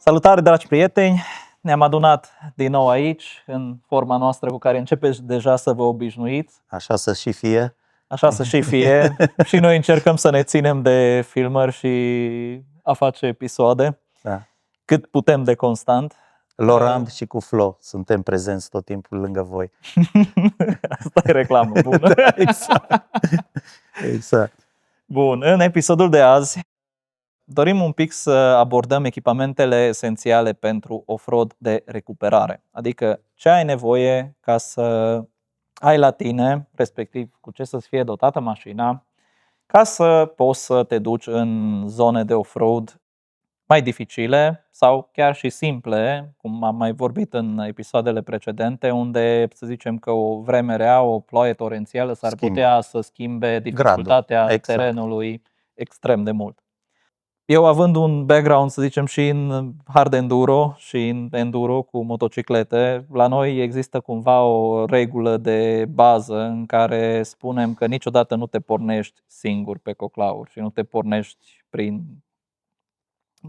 Salutare, dragi prieteni! Ne-am adunat din nou aici, în forma noastră cu care începeți deja să vă obișnuiți. Așa să și fie. Așa să și fie. Și noi încercăm să ne ținem de filmări și a face episoade Da. cât putem de constant. Laurent și cu Flo suntem prezenți tot timpul lângă voi. Asta e reclamă bună. Exact. Bun, în episodul de azi dorim un pic să abordăm echipamentele esențiale pentru off-road de recuperare. Adică ce ai nevoie ca să ai la tine, respectiv cu ce să-ți fie dotată mașina, ca să poți să te duci în zone de off-road mai dificile sau chiar și simple, cum am mai vorbit în episoadele precedente, unde să zicem că o vreme rea, o ploaie torențială s-ar putea să schimbe dificultatea terenului extrem de mult. Eu având un background, să zicem, și în hard enduro și în enduro cu motociclete, la noi există cumva o regulă de bază în care spunem că niciodată nu te pornești singur pe coclauri și nu te pornești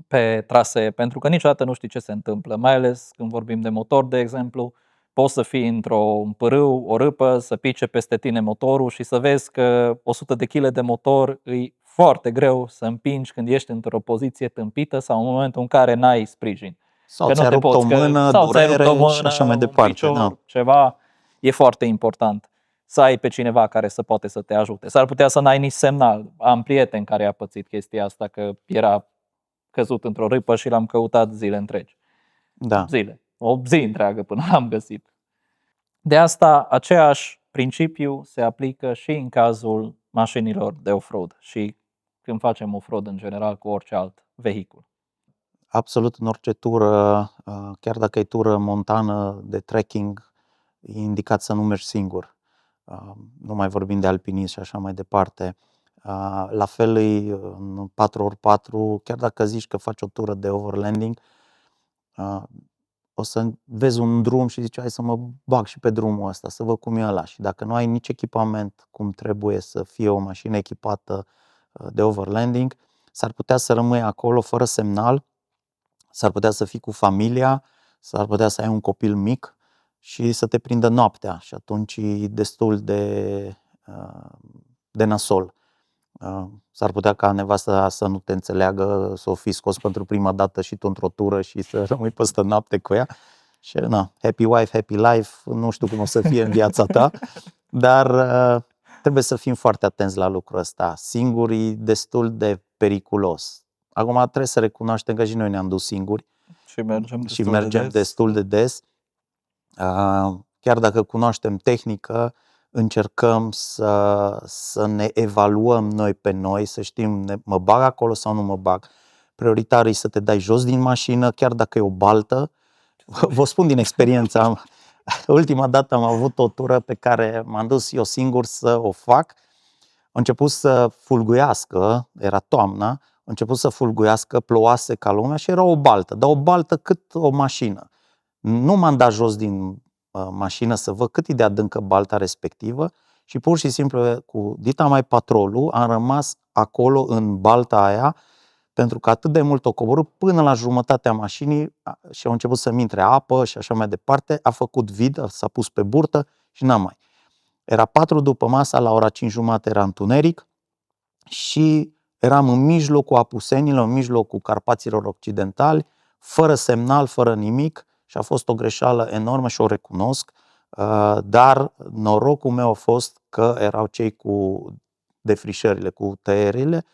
pe trasee, pentru că niciodată nu știi ce se întâmplă, mai ales când vorbim de motor, de exemplu. Poți să fii într-un pârâu, o râpă, să pice peste tine motorul și să vezi că 100 de kg de motor îi foarte greu să împingi când ești într-o poziție tâmpită sau în momentul în care n-ai sprijin. Sau ți-a rupt o mână, durere și așa mai departe. Picior, ceva, e foarte important să ai pe cineva care să poate să te ajute. S-ar putea să n-ai nici semnal. Am prieten care a pățit chestia asta, că era căzut într-o râpă și l-am căutat zile întregi. Da. O zi întreagă până l-am găsit. De asta, aceeași principiu se aplică și în cazul mașinilor de off-road și când facem off-road în general cu orice alt vehicul. Absolut în orice tură, chiar dacă e tură montană de trekking, e indicat să nu mergi singur. Nu mai vorbim de alpinism și așa mai departe. La fel e în 4x4, chiar dacă zici că faci o tură de overlanding, o să vezi un drum și zici, hai să mă bag și pe drumul ăsta, să văd cum e ăla. Și dacă nu ai nici echipament cum trebuie să fie o mașină echipată de overlanding, s-ar putea să rămâi acolo fără semnal, s-ar putea să fii cu familia, s-ar putea să ai un copil mic și să te prindă noaptea și atunci e destul de nasol. S-ar putea ca nevasta să nu te înțeleagă, să o fi scos pentru prima dată și tu într-o tură și să rămâi peste noapte cu ea. Și happy wife, happy life, nu știu cum o să fie în viața ta, dar trebuie să fim foarte atenți la lucrul ăsta. Singur e destul de periculos. Acum trebuie să recunoaștem că și noi ne-am dus singuri și mergem destul de des. Chiar dacă cunoaștem tehnică, încercăm să ne evaluăm noi pe noi, să știm, mă bag acolo sau nu mă bag. Prioritar e să te dai jos din mașină, chiar dacă e o baltă. Vă spun din experiență, ultima dată am avut o tură pe care m-am dus eu singur să o fac. A început să fulguiască, era toamna, a început să fulguiască, plouase ca lumea și era o baltă, dar o baltă cât o mașină. Nu m-am dat jos din mașină să văd cât e de adâncă balta respectivă și pur și simplu cu dita mai patrolul am rămas acolo în balta aia pentru că atât de mult o coborât până la jumătatea mașinii și au început să-mi intre apă și așa mai departe, a făcut vid, s-a pus pe burtă și n-am mai. Era 4 după masa, la ora 5:30 era întuneric și eram în mijlocul Apusenilor, în mijlocul Carpaților Occidentali, fără semnal, fără nimic și a fost o greșeală enormă și o recunosc, dar norocul meu a fost că erau cei cu defrișările, cu tăierile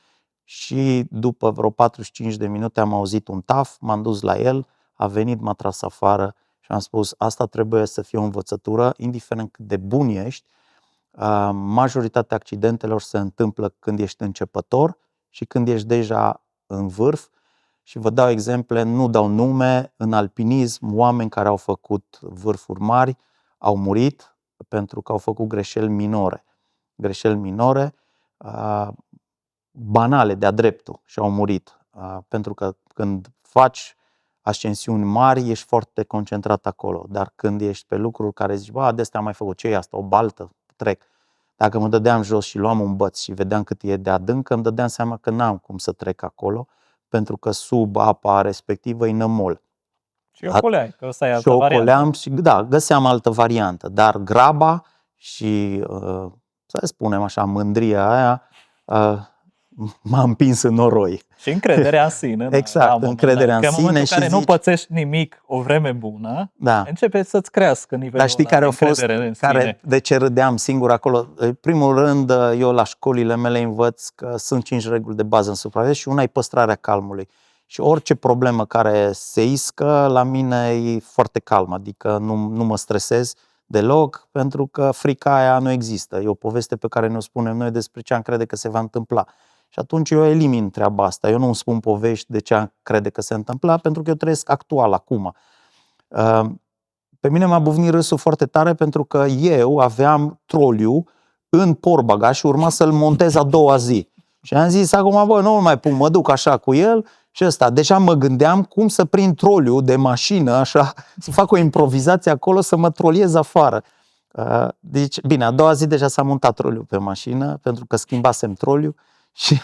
și după vreo 45 de minute am auzit un taf, m-am dus la el, a venit, m-a tras afară și am spus, asta trebuie să fie o învățătură, indiferent cât de bun ești. Majoritatea accidentelor se întâmplă când ești începător și când ești deja în vârf. Și vă dau exemple, nu dau nume, în alpinism, oameni care au făcut vârfuri mari au murit pentru că au făcut greșeli minore. Greșeli minore, banale, de-a dreptul, și au murit. Pentru că când faci ascensiuni mari, ești foarte concentrat acolo. Dar când ești pe lucruri care zici, de astea am mai făcut, ce e asta, o baltă, trec. Dacă mă dădeam jos și luam un băț și vedeam cât e de adânc, îmi dădeam seama că n-am cum să trec acolo, pentru că sub apa respectivă e nămol. Și ocoleai, că ăsta e Și altă o variantă. coleam și da, găseam altă variantă, dar graba și, să spunem așa, mândria aia m-a împins în noroi. Și încrederea în sine. Exact, la un moment încrederea dat. în Că în momentul sine în care și nu zici- pățești nimic o vreme bună, Da. începe să-ți crească nivelul Dar știi ăla care de au fost, încredere în sine. de ce râdeam singur acolo? În primul rând, eu la școlile mele învăț că sunt 5 reguli de bază în supraveghere și una e păstrarea calmului. Și orice problemă care se iscă, la mine e foarte calm, adică nu mă stresez deloc, pentru că frica aia nu există. E o poveste pe care ne-o spunem noi despre ce am crede că se va întâmpla. Și atunci eu elimin treaba asta. Eu nu îmi spun povești de ce am crede că se întâmpla, pentru că eu trăiesc actual, acum. Pe mine m-a bufnit râsul foarte tare pentru că eu aveam troliu în portbagaj și urma să-l montez a doua zi. Și am zis, acum, bă, nu mai pun, mă duc așa cu el și ăsta. Deja mă gândeam cum să prind troliu de mașină, așa, să fac o improvizație acolo, să mă troliez afară. Deci, bine, a doua zi deja s-a montat troliu pe mașină, pentru că schimbasem troliu. Și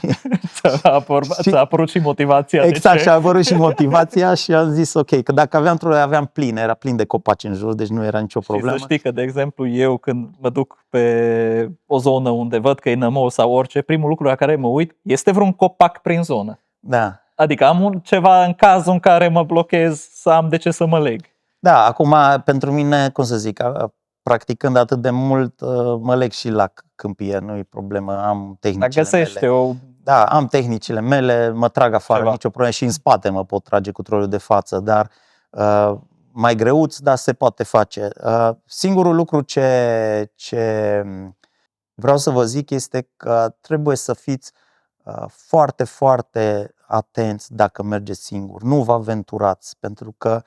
Ți-a apărut și motivația. exact, de ce? și a apărut și motivația și am zis ok, că dacă aveam troliu, aveam plin, era plin de copaci în jur, deci nu era nicio problemă. Și să știi că, de exemplu, eu când mă duc pe o zonă unde văd că e nămol sau orice, primul lucru la care mă uit este vreun copac prin zonă. Da. Adică am ceva în cazul în care mă blochez să am de ce să mă leg. Da, acum pentru mine, cum să zic, practicând atât de mult, mă leg și la câmpie, nu e problemă, am tehnicile Dar găsește mele. Da, am tehnicile mele, mă trag afară, Ceva. nicio problemă, și în spate mă pot trage cu troliul de față, dar mai greuț, dar se poate face. Singurul lucru ce vreau să vă zic este că trebuie să fiți foarte, foarte atenți dacă mergeți singur. Nu vă aventurați, pentru că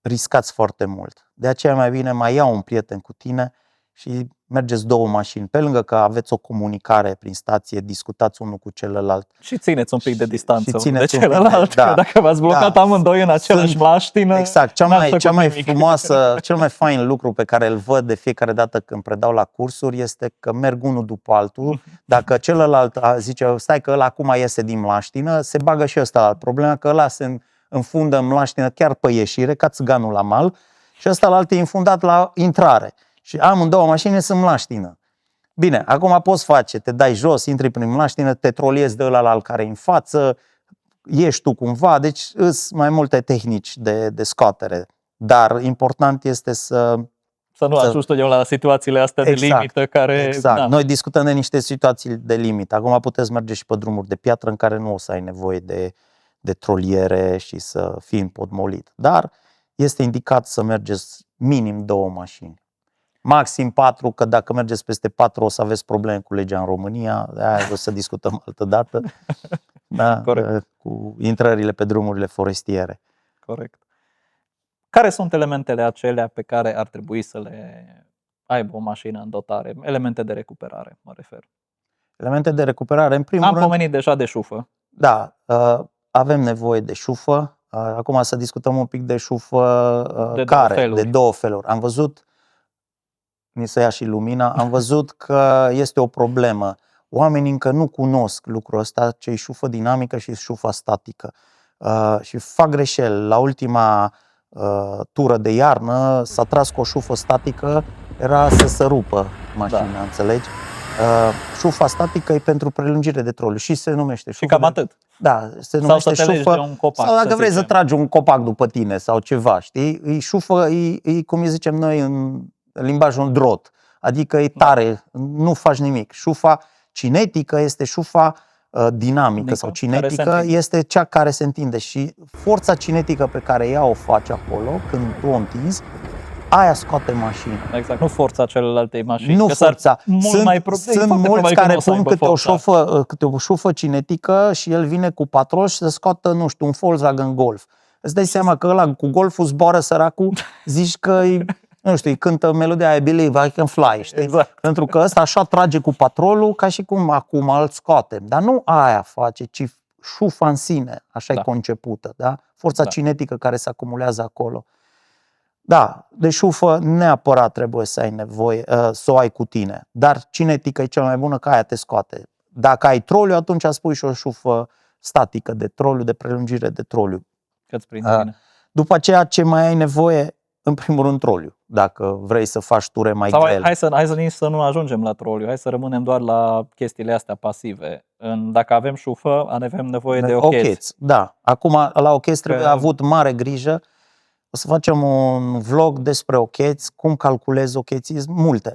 riscați foarte mult. De aceea mai bine mai ia un prieten cu tine și mergeți două mașini. Pe lângă că aveți o comunicare prin stație, discutați unul cu celălalt. Și țineți un pic de distanță unul de țineți un pic de- celălalt. da. Că dacă v-ați blocat Da. amândoi în același mașină, Exact, n-ați făcut cea mai nimic. frumoasă, cel mai fain lucru pe care îl văd de fiecare dată când predau la cursuri este că merg unul după altul. Dacă celălalt zice, stai că ăla acum iese din mlaștină, se bagă și ăsta. Problema că ăla se înfundă în mlaștină chiar pe ieșire, ca țiganul la mal, și ăsta la alt e înfundat la intrare. Și amândouă mașini sunt mlaștină. Bine, acum poți face, te dai jos, intri prin mlaștină, te troliezi de ăla care e în față, ieși tu cumva, deci îs mai multe tehnici de scoatere. Dar important este să nu ajungi totdeauna la situațiile astea de limită care... Exact. Da. Noi discutăm de niște situații de limită. Acum puteți merge și pe drumuri de piatră în care nu o să ai nevoie de troliere și să fii împotmolit. Dar este indicat să mergeți minim 2 mașini. Maxim 4, că dacă mergeți peste 4 o să aveți probleme cu legea în România. Aia o să discutăm altă dată. Da, cu intrările pe drumurile forestiere. Corect. Care sunt elementele acelea pe care ar trebui să le aibă o mașină în dotare? Elemente de recuperare, mă refer. Elemente de recuperare, în primul rând... Am pomenit deja de șufă. Da, avem nevoie de șufă. Acum să discutăm un pic de șufă de două feluri. Am văzut, ni se ia și lumina, am văzut că este o problemă. Oamenii încă nu cunosc lucrul ăsta, ce e șufă dinamică și șufa statică. Și fac greșeli. La ultima tură de iarnă s-a tras cu o șufă statică, era să se rupă mașina, înțelegi? Șufa statică e pentru prelungire de troliu și se numește șufă. Și cam atât. Da, se numește șufă. Un copac, sau dacă vrei să tragi un copac după tine sau ceva, știi? E șufă, e cum îi zicem noi în limbajul un drot. Adică e tare, nu faci nimic. Șufa cinetică este șufa dinamică sau cinetică, este cea care se întinde și forța cinetică pe care ea o face acolo când tu o întinzi, aia scoate mașina. Exact, nu forța celelalte mașini. Nu forța. Sunt mulți care pun câte o șufă cinetică și el vine cu patrol și să scoată, nu știu, un Volkswagen Golf. Îți dai seama că ăla cu Golful zboară săracul, zici că nu știu, îi cântă melodia I Believe I Can Fly, știi? Exact. Pentru că ăsta așa trage cu patrolul ca și cum acum îl scoatem. Dar nu aia face, ci șufa în sine, așa e concepută, da? Forța cinetică care se acumulează acolo. Da, de șufă neapărat trebuie să ai nevoie, să o ai cu tine. Dar cinetică e cea mai bună, că aia te scoate. Dacă ai troliu, atunci spui și o șufă statică de troliu, de prelungire de troliu. Că-ți prinde bine. După aceea, ce mai ai nevoie? În primul rând, troliu. Dacă vrei să faci ture mai Sau grele. hai să nici să nu ajungem la troliu, hai să rămânem doar la chestiile astea pasive. Dacă avem șufă, avem nevoie de ocheți. Da. Acum, la ocheți trebuie Că- avut mare grijă. O să facem un vlog despre ocheți, cum calculezi ocheții,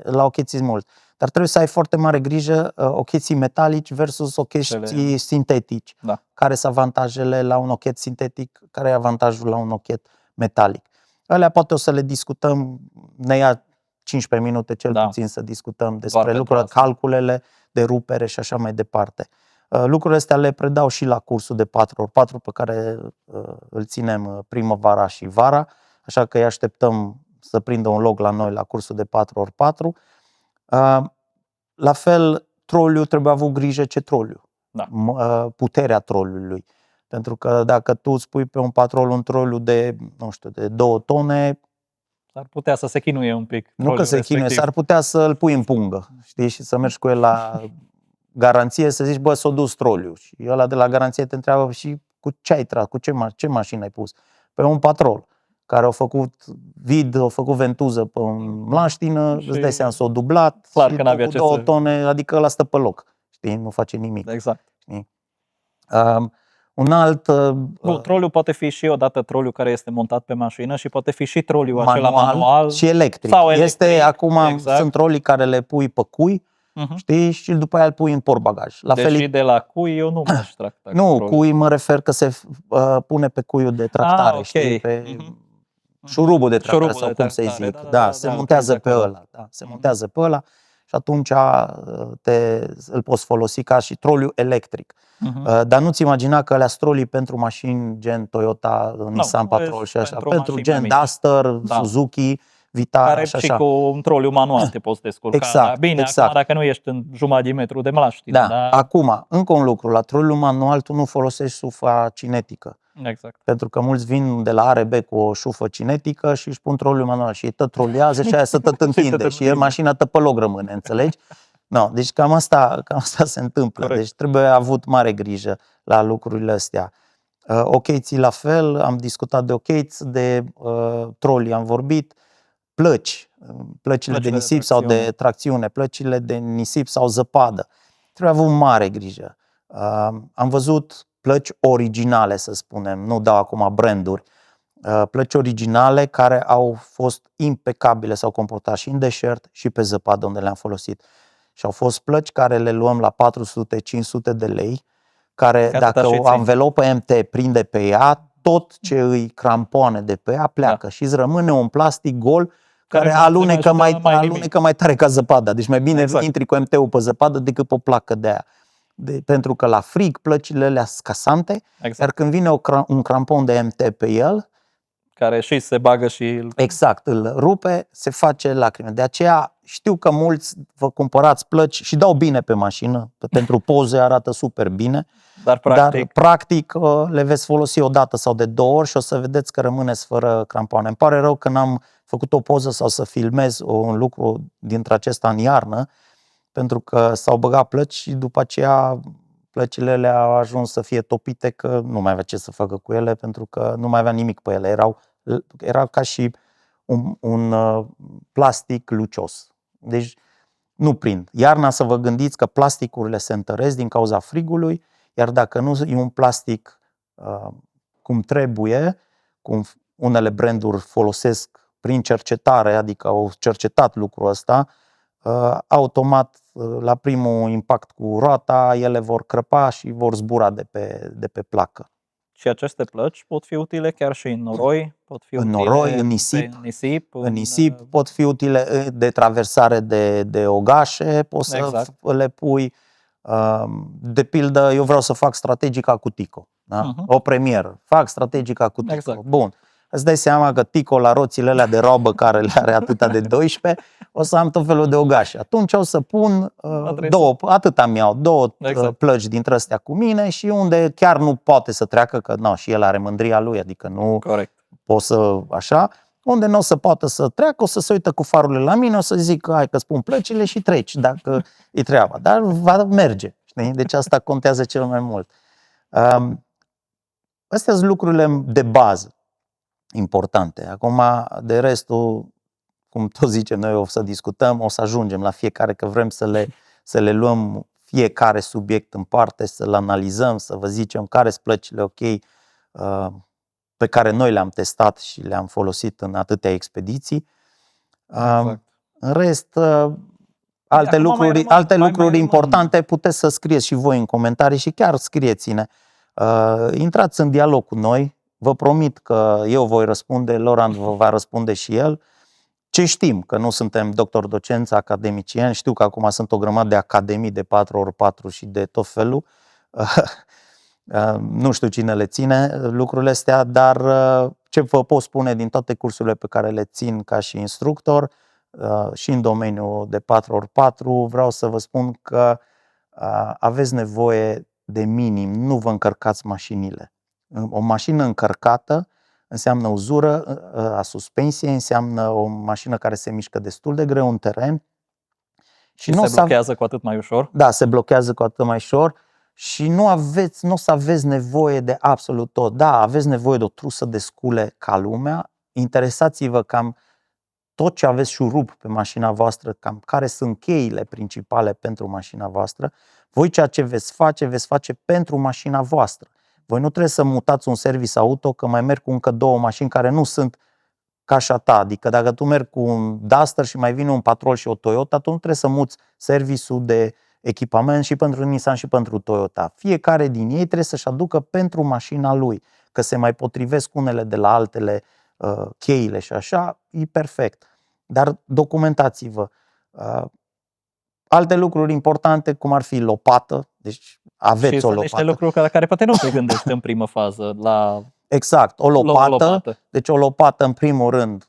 la ocheții mult. Dar trebuie să ai foarte mare grijă ocheții metalici versus ocheții sintetici. Da. Care sunt avantajele la un ochet sintetic, care e avantajul la un ochet metalic. Alea poate o să le discutăm, ne ia 15 minute cel puțin să discutăm despre lucrurile, calculele de rupere și așa mai departe. Lucrurile astea le predau și la cursul de 4x4 pe care îl ținem primăvara și vara, așa că îi așteptăm să prindă un loc la noi la cursul de 4x4. La fel, troliul trebuie avut grijă ce troliu, puterea troliului. Pentru că dacă tu îți pui pe un patrol un troliu de, nu știu, de 2 tone, s-ar putea să se chinuie un pic. Nu că se chinuie, s-ar putea să-l pui în pungă, știi, și să mergi cu el la garanție, să zici, bă, s-a dus troliu. Și ăla de la garanție te întreabă, și cu ce ai tras, cu ce mașină ai pus? Pe un patrol care au făcut vid, au făcut ventuză pe mlaștină, îți dai seama, s-a dublat, clar și că n-avea cu 2 tone, adică ăla stă pe loc, știi, nu face nimic. Exact. Știi? Un alt... troliul poate fi și odată troliul care este montat pe mașină și poate fi și troliul acela manual și electric. Sau electric. Este acum, sunt trolii care le pui pe cui, știi, și după aia îl pui în portbagaj. La fel, și de la cui eu nu m-aș tracta. Nu, cui mă refer că se pune pe cuiul de tractare, okay. știi, pe șurubul de tractare, sau cum să-i zic. Se montează pe ăla. Se montează pe ăla. Și atunci îl poți folosi ca și troliu electric. Dar nu-ți imagina că alea trolii pentru mașini gen Toyota, Nissan Patrol și așa, pentru gen Duster, Suzuki, Vitara, care și așa. Cu un troliu manual te poți descurca. Exact, bine, exact. Acum, dacă nu ești în jumătate de metru de mlaștină. Da. Acum, încă un lucru, la troliul manual tu nu folosești șufa cinetică. Exact. Pentru că mulți vin de la ARB cu o șufă cinetică și își pun troliul manual și ei tot trolează și aia să tot întinde și el mașina pe loc rămâne, înțelegi? No, deci cam asta se întâmplă. Corect. Deci trebuie avut mare grijă la lucrurile astea. Ocheții la fel, am discutat de ocheți, de troli am vorbit, plăcile de nisip sau de tracțiune, plăcile de nisip sau zăpadă. Trebuie avut mare grijă. Am văzut plăci originale, să spunem, nu dau acum branduri, plăci originale care au fost impecabile, s-au comportat și în deșert și pe zăpadă unde le-am folosit. Și au fost plăci care le luăm la 400-500 de lei, care dacă o anvelopă MT prinde pe ea, tot ce îi crampoane de pe ea pleacă și îți rămâne un plastic gol care alunecă mai tare ca zăpada. Deci mai bine intri cu MT-ul pe zăpadă decât pe o placă de aia. Pentru că la frig plăcile alea sunt scasante, iar când vine un crampon de MT pe el, care și se bagă și... Exact, îl rupe, se face lacrime. De aceea știu că mulți vă cumpărați plăci și dau bine pe mașină, pentru poze arată super bine, dar practic le veți folosi o dată sau de 2 ori și o să vedeți că rămâneți fără crampoane. Îmi pare rău că n-am făcut o poză sau să filmez un lucru dintre acesta în iarnă, pentru că s-au băgat plăci și după aceea plăcile le-au ajuns să fie topite, că nu mai avea ce să facă cu ele, pentru că nu mai avea nimic pe ele. Erau ca și un plastic lucios. Deci nu prind. Iarna să vă gândiți că plasticurile se întăresc din cauza frigului, iar dacă nu e un plastic cum trebuie, cum unele branduri folosesc prin cercetare, adică au cercetat lucrul ăsta, automat la primul impact cu roata ele vor crăpa și vor zbura de pe placă. Și aceste plăci pot fi utile chiar și în noroi, pot fi în nisip, pot fi utile de traversare de ogașe, poți să le pui. De pildă, eu vreau să fac strategica cu Tico, da? O premieră, fac strategica cu Tico. Bun. Îți dai seama că Tico la roțile alea de robă care le are atâta de 12, o să am tot felul de ogașe. Atunci o să pun două plăci dintre astea cu mine și unde chiar nu poate să treacă, că și el are mândria lui, adică nu pot să așa, unde nu o să poată să treacă, o să se uită cu farurile la mine, o să zic hai că spun plăcile și treci, dacă e treaba. Dar va merge, știi? Deci asta contează cel mai mult. Astea sunt lucrurile de bază importante. Acum, de restul, cum tot zicem noi, o să discutăm, o să ajungem la fiecare, că vrem să le luăm fiecare subiect în parte, să-l analizăm, să vă zicem care sunt plăcile ok pe care noi le-am testat și le-am folosit în atâtea expediții. Exact. În rest, Acum alte mai lucruri importante puteți să scrieți și voi în comentarii și chiar scrieți-ne. Intrați în dialog cu noi, vă promit că eu voi răspunde, Laurent vă va răspunde și el. Ce știm, că nu suntem doctori, docenți, academicieni, știu că acum sunt o grămadă de academii de 4x4 și de tot felul. Nu știu cine le ține lucrurile astea, dar ce vă pot spune din toate cursurile pe care le țin ca și instructor și în domeniul de 4x4, vreau să vă spun că aveți nevoie de minim, nu vă încărcați mașinile. O mașină încărcată înseamnă uzură a suspensiei, înseamnă o mașină care se mișcă destul de greu în teren. Și se blochează cu atât mai ușor. Da, se blochează cu atât mai ușor și nu o să aveți nevoie de absolut tot. Da, aveți nevoie de o trusă de scule ca lumea. Interesați-vă cam tot ce aveți șurub pe mașina voastră, cam care sunt cheile principale pentru mașina voastră. Voi ceea ce veți face pentru mașina voastră. Voi nu trebuie să mutați un service auto, că mai merg cu încă 2 mașini care nu sunt ca și a ta. Adică dacă tu mergi cu un Duster și mai vine un Patrol și o Toyota, tu nu trebuie să muți serviciul de echipament și pentru Nissan și pentru Toyota. Fiecare din ei trebuie să-și aducă pentru mașina lui, că se mai potrivesc unele de la altele, cheile și așa, e perfect. Dar documentați-vă. Alte lucruri importante, cum ar fi lopată, deci aveți și o lopată. niște lucruri la care poate nu te gândești în primă fază. Exact, o lopată. Deci o lopată, în primul rând,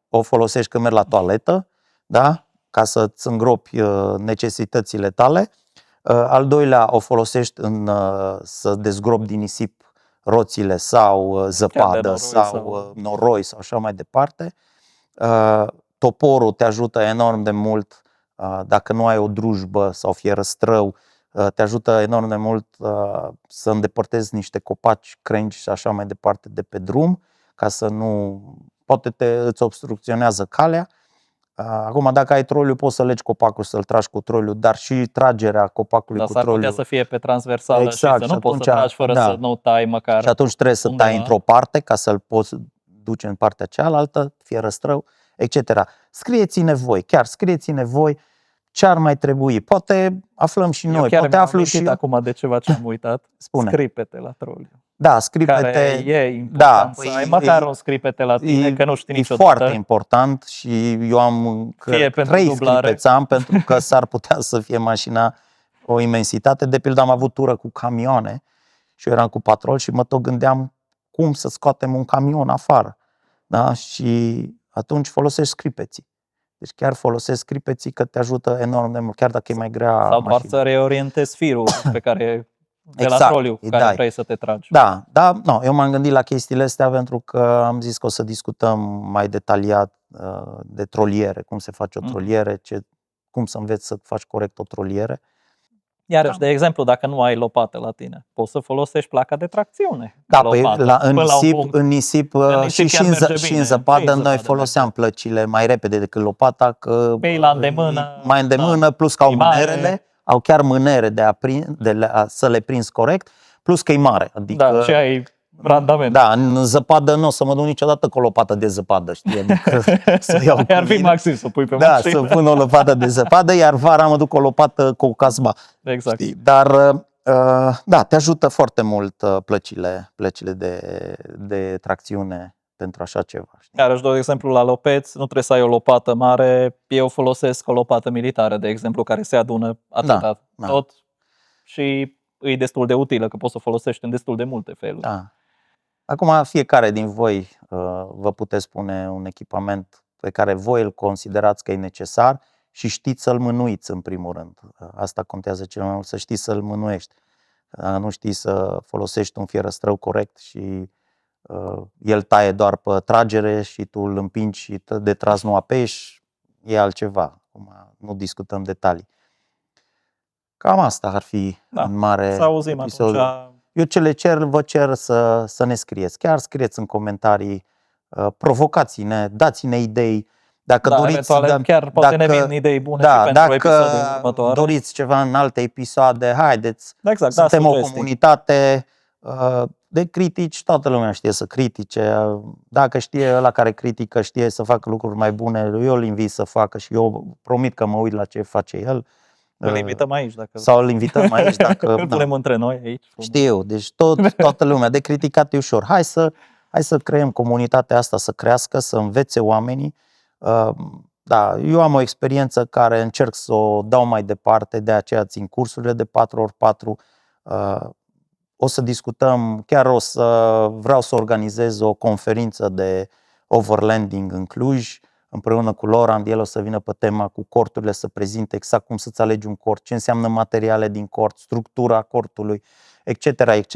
o folosești când mergi la toaletă, da? Ca să-ți îngropi necesitățile tale. Al doilea, o folosești să dezgropi din nisip roțile sau zăpadă sau noroi sau așa mai departe. Toporul te ajută enorm de mult dacă nu ai o drujbă sau fierăstrău, te ajută enorm de mult să îndepărtezi niște copaci, crengi și așa mai departe de pe drum, ca să nu... Poate îți obstrucționează calea. Acum, dacă ai troliu, poți să legi copacul, să-l tragi cu troliu, dar și tragerea copacului cu troliu. Dar s-ar putea să fie pe transversală exact, și să nu poți să tragi fără să nu tai măcar. Și atunci trebuie să tai într-o parte ca să-l poți duce în partea cealaltă, fierăstrău, etc. Scrieți-ne voi, chiar scrieți-ne voi ce ar mai trebui. Poate aflăm și noi. Chiar poate aflu și acum de ceva ce am uitat. Spune. Scripete la troliu. Da, scripete. Care e important să ai măcar un scripete la tine, că nu știi niciodată. E foarte important și eu am 3 scripeți pentru că s-ar putea să fie mașina o imensitate. De pildă am avut tură cu camioane și eu eram cu patrol și mă tot gândeam cum să scoatem un camion afară. Da? Și atunci folosești scripeții. Deci chiar folosesc scripeții că te ajută enorm de mult, chiar dacă e mai grea sau doar să reorientezi firul pe care de exact, la troliu care vrei să te tragi. Da, eu m-am gândit la chestiile astea pentru că am zis că o să discutăm mai detaliat de troliere, cum se face o troliere, cum să înveți să faci corect o troliere. Iarăși, de exemplu, dacă nu ai lopată la tine, poți să folosești placa de tracțiune. Da, în nisip și în zăpadă noi foloseam plăcile mai repede decât lopata, că mai îndemână, plus că au mânerele, au chiar mânere să le prinzi corect, plus că e mare. Adică, da, și ai randament. Da, în zăpadă nu o să mă duc niciodată cu o lopată de zăpadă, știi? Adică să iau ar fi maxim să pui pe mașină. Da, să pun o lopată de zăpadă, iar vara mă duc cu o lopată cu o casba. Exact. Știi? Dar da, te ajută foarte mult plăcile de tracțiune pentru așa ceva. Știi? Iar își dau exemplu la lopeți, nu trebuie să ai o lopată mare, eu folosesc o lopată militară, de exemplu, care se adună atâta tot și e destul de utilă, că poți să o folosești în destul de multe feluri. Da. Acum fiecare din voi vă puteți pune un echipament pe care voi îl considerați că e necesar și știți să-l mânuiți în primul rând. Asta contează cel mai mult, să știi să-l mânuiești. Nu știi să folosești un fierăstrău corect și el taie doar pe tragere și tu îl împingi și de tras nu apeși, e altceva. Acum nu discutăm detalii. Cam asta ar fi în mare să auzim episodul. Atunci Eu ce le cer, vă cer să ne scrieți. Chiar scrieți în comentarii, provocați-ne, dați-ne idei. Dacă Da, doriți, eventual chiar poate ne vin idei bune și pentru dacă episodul următor. doriți ceva în alte episoade, haideți. Exact, Suntem o sugestii. comunitate de critici, toată lumea știe să critique. Dacă știe ăla care critică, știe să facă lucruri mai bune, eu îl invit să facă și eu promit că mă uit la ce face el. Îl invităm aici dacă Sau îl invităm aici dacă îl punem între noi aici. Știu, deci toată lumea de criticat e ușor. Hai să creăm comunitatea asta să crească, să învețe oamenii. Da, eu am o experiență care încerc să o dau mai departe, de aceea țin cursurile de 4x4. O să discutăm, vreau să organizez o conferință de overlanding în Cluj, împreună cu Laurent. El o să vină pe tema cu corturile, să prezinte exact cum să-ți alegi un cort, ce înseamnă materiale din cort, structura cortului, etc., etc.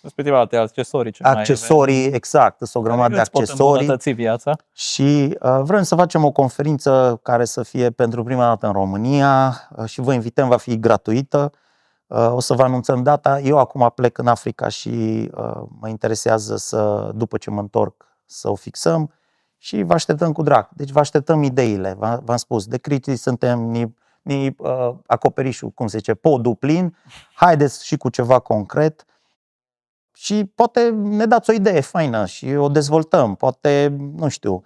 Respectiv alte accesorii. Accesorii, exact, sunt o grămadă de accesorii. Viața. Și vrem să facem o conferință care să fie pentru prima dată în România și vă invităm, va fi gratuită. O să vă anunțăm data. Eu acum plec în Africa și mă interesează după ce mă întorc, să o fixăm și vă așteptăm cu drag. Deci vă așteptăm ideile. V-am spus, de critici suntem acoperișul, cum se zice, podul plin. Haideți și cu ceva concret și poate ne dați o idee faină și o dezvoltăm. Poate, nu știu,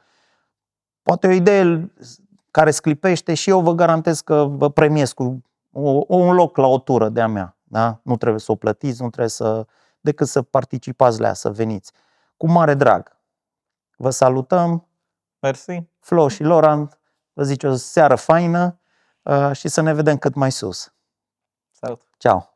poate o idee care sclipește și eu vă garantez că vă premiez cu un loc la o tură de-a mea. Da? Nu trebuie să o plătiți, nu trebuie decât să participați la ea, să veniți. Cu mare drag. Vă salutăm. Mersi. Flo și Laurent, vă zic o seară faină și să ne vedem cât mai sus. Salut. Ciao.